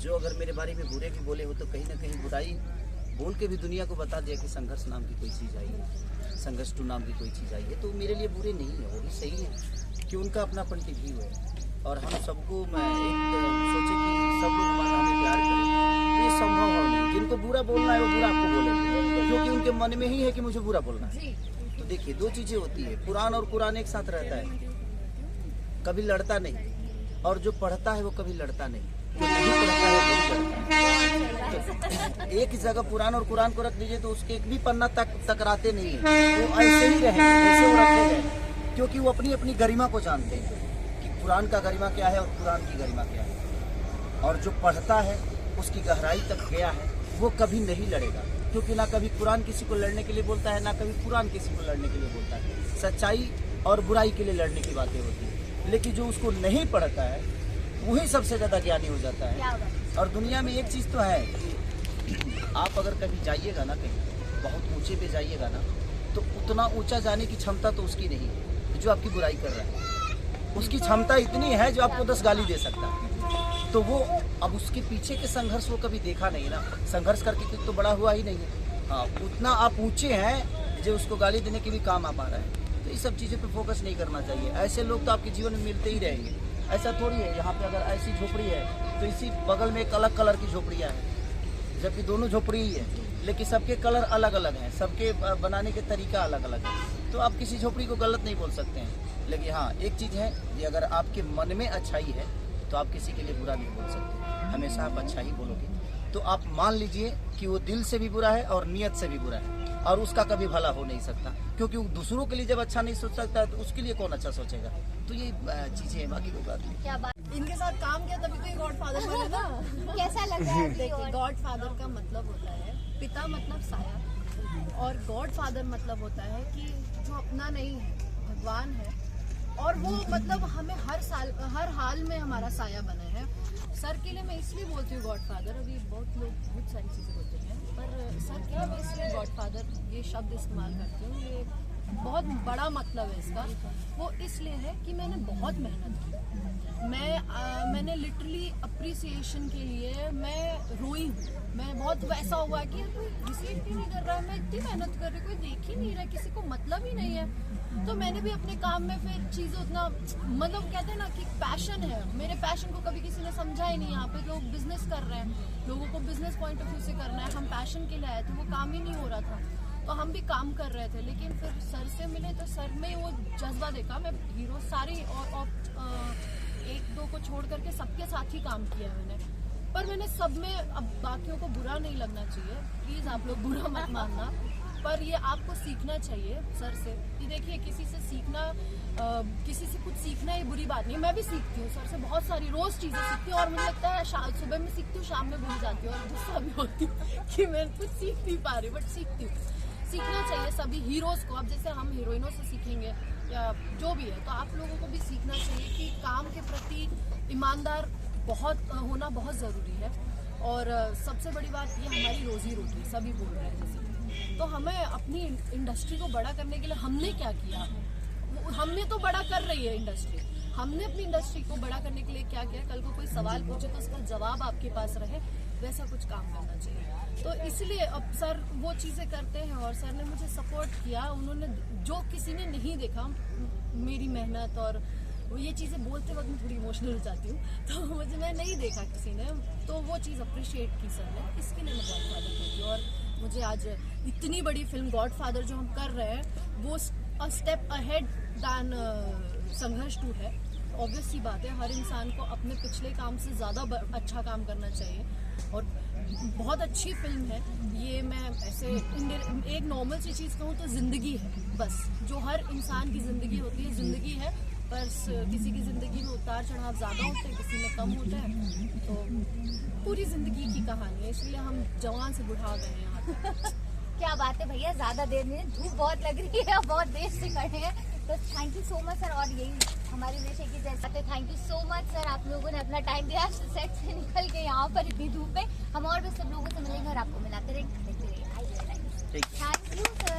जो अगर मेरे बारे में बुरे भी बोले हो तो कहीं ना कहीं बुराई बोल के भी दुनिया को बता दिया कि संघर्ष नाम की कोई चीज़ आई है, संघर्ष टू नाम की कोई चीज़ आई है, तो मेरे लिए बुरे नहीं है, वो भी सही है कि उनका अपना पॉइंट ऑफ व्यू है। और हम सबको मैं एक सोचे कि सब लोग हमें प्यार करें, तो ये संभव हो नहीं। जिनको बुरा बोलना है वो बुरा आपको बोलेंगे, क्योंकि उनके मन में ही है कि मुझे बुरा बोलना है। तो देखिए, दो चीज़ें होती है, कुरान और कुरान एक साथ रहता है, कभी लड़ता नहीं, और जो पढ़ता है वो कभी लड़ता नहीं, जो नहीं पढ़ता है वो लड़ता है। तो एक जगह कुरान और कुरान को रख दीजिए तो उसके एक भी पन्ना तक टकराते नहीं है, वो ऐसे ही रहेंगे जैसे वो रखे गए, क्योंकि वो अपनी अपनी गरिमा को जानते हैं कि कुरान का गरिमा क्या है और कुरान की गरिमा क्या है। और जो पढ़ता है उसकी गहराई तक गया है, वो कभी नहीं लड़ेगा, क्योंकि ना कभी कुरान किसी को लड़ने के लिए बोलता है, ना कभी कुरान किसी को लड़ने के लिए बोलता है। सच्चाई और बुराई के लिए लड़ने की बातें होती है, लेकिन जो उसको नहीं पढ़ता है वही सबसे ज़्यादा ज्ञानी हो जाता है। और दुनिया में एक चीज़ तो है कि आप अगर कभी जाइएगा ना, कहीं बहुत ऊंचे पे जाइएगा ना, तो उतना ऊंचा जाने की क्षमता तो उसकी नहीं है जो आपकी बुराई कर रहा है। उसकी क्षमता इतनी है जो आपको 10 गाली दे सकता है। तो वो अब उसके पीछे के संघर्ष वो कभी देखा नहीं ना, संघर्ष करके तो बड़ा हुआ ही नहीं है। हाँ, उतना आप ऊँचे हैं जो उसको गाली देने के भी काम आ पा रहा है। तो ये सब चीज़ों पे फोकस नहीं करना चाहिए। ऐसे लोग तो आपके जीवन में मिलते ही रहेंगे। ऐसा थोड़ी है यहाँ पे अगर ऐसी झोपड़ी है तो इसी बगल में एक अलग कलर की झोपड़ियाँ हैं, जबकि दोनों झोपड़ी ही है, लेकिन सबके कलर अलग अलग हैं, सबके बनाने के तरीका अलग अलग है। तो आप किसी झोपड़ी को गलत नहीं बोल सकते हैं। लेकिन हाँ, एक चीज़ है कि अगर आपके मन में अच्छाई है तो आप किसी के लिए बुरा नहीं बोल सकते, हमेशा आप अच्छा ही बोलोगे। तो आप मान लीजिए कि वो दिल से भी बुरा है और नीयत से भी बुरा है, और उसका कभी भला हो नहीं सकता, क्योंकि वो दूसरों के लिए जब अच्छा नहीं सोच सकता तो उसके लिए कौन अच्छा सोचेगा। तो ये चीजें हैं, बाकी कोई बात नहीं। क्या बात, इनके साथ काम किया तभी तो ये गॉडफादर बने ना। कैसा लगा है? देखिए, गॉडफादर का मतलब होता है पिता, मतलब साया, और गॉडफादर मतलब होता है कि जो अपना नहीं है, भगवान है, और वो मतलब हमें हर हाल में हमारा साया बना है। सर के लिए मैं इसलिए बोलती हूँ गॉडफादर, अभी बहुत लोग बहुत सारी चीज़ें बोलते हैं, पर सर के लिए मैं इसलिए गॉडफादर ये शब्द इस्तेमाल करती हूँ। ये बहुत बड़ा मतलब है इसका। वो इसलिए है कि मैंने बहुत मेहनत की। मैंने लिटरली अप्रिसिएशन के लिए मैं रोई हूँ। मैं बहुत वैसा हुआ कि कोई रिसीव ही नहीं कर रहा है, मैं इतनी मेहनत कर रही, कोई देख ही नहीं रहा, किसी को मतलब ही नहीं है। तो मैंने भी अपने काम में फिर चीज़ें उतना, मतलब कहते हैं ना कि पैशन है, मेरे पैशन को कभी किसी ने समझा ही नहीं। यहाँ पे लोग बिजनेस कर रहे हैं, लोगों को बिजनेस पॉइंट ऑफ व्यू से करना है, हम पैशन के लिए आए थे, वो काम ही नहीं हो रहा था। तो हम भी काम कर रहे थे, लेकिन फिर सर से मिले तो सर में वो जज्बा देखा। मैं हीरो सारी और एक दो को छोड़ करके सबके साथ ही काम किया मैंने, पर मैंने सब में, अब बाकियों को बुरा नहीं लगना चाहिए, प्लीज़ आप लोग बुरा मत मानना, पर ये आपको सीखना चाहिए सर से कि देखिए, किसी से सीखना, किसी से कुछ सीखना ये बुरी बात नहीं। मैं भी सीखती हूँ सर से, बहुत सारी रोज़ चीज़ें सीखती हूँ, और मुझे लगता है सुबह में सीखती हूँ, शाम में भूल जाती हूँ, और गुस्सा भी होती हूँ कि मैं कुछ सीख नहीं पा रही, बट सीखती हूँ। सीखना चाहिए सभी हीरोज़ को। अब जैसे हम हीरोइनों से सीखेंगे या जो भी है, तो आप लोगों को भी सीखना चाहिए कि काम के प्रति ईमानदार होना बहुत ज़रूरी है। और सबसे बड़ी बात ये, हमारी रोज़ी रोटी, सभी बोल रहे हैं जैसे, तो हमें अपनी इंडस्ट्री को बड़ा करने के लिए हमने क्या किया? हमने तो बड़ा कर रही है इंडस्ट्री, हमने अपनी इंडस्ट्री को बड़ा करने के लिए क्या किया? कल को कोई सवाल पूछे तो उसका जवाब आपके पास रहे, वैसा कुछ काम करना चाहिए। तो इसलिए अब सर वो चीज़ें करते हैं, और सर ने मुझे सपोर्ट किया। उन्होंने, जो किसी ने नहीं देखा मेरी मेहनत, और ये चीज़ें बोलते वक्त मैं थोड़ी इमोशनल हो जाती हूँ, तो मैं नहीं देखा किसी ने, तो वो चीज़ अप्रिशिएट की सर ने, इसके लिए मैं गॉडफादर कहती हूँ। और मुझे आज इतनी बड़ी फिल्म गॉडफादर जो हम कर रहे हैं, वो स्टेप अहेड दैन संघर्ष 2 है। ऑब्वियस सी बात है, हर इंसान को अपने पिछले काम से ज़्यादा अच्छा काम करना चाहिए, और बहुत अच्छी फिल्म है ये। मैं ऐसे एक नॉर्मल सी चीज़ कहूँ तो ज़िंदगी है, बस जो हर इंसान की ज़िंदगी होती है, ज़िंदगी है, बस किसी की ज़िंदगी में उतार चढ़ाव ज़्यादा होते हैं, किसी में कम होता है। तो पूरी ज़िंदगी की कहानी है, इसलिए हम जवान से बुढ़ा गए हैं यहाँ पे। क्या बात है भैया, ज़्यादा देर नहीं, धूप बहुत लग रही है, बहुत देर से खड़े हैं, तो thank you so much sir. और यही हमारी विषय की जैसा, तो thank you so much sir, आप लोगों ने अपना टाइम दिया सेट से निकल के यहाँ पर इतनी धूप में। हम और भी सब लोगों से मिलेंगे और आपको मिलाते रहेंगे। Thank you sir.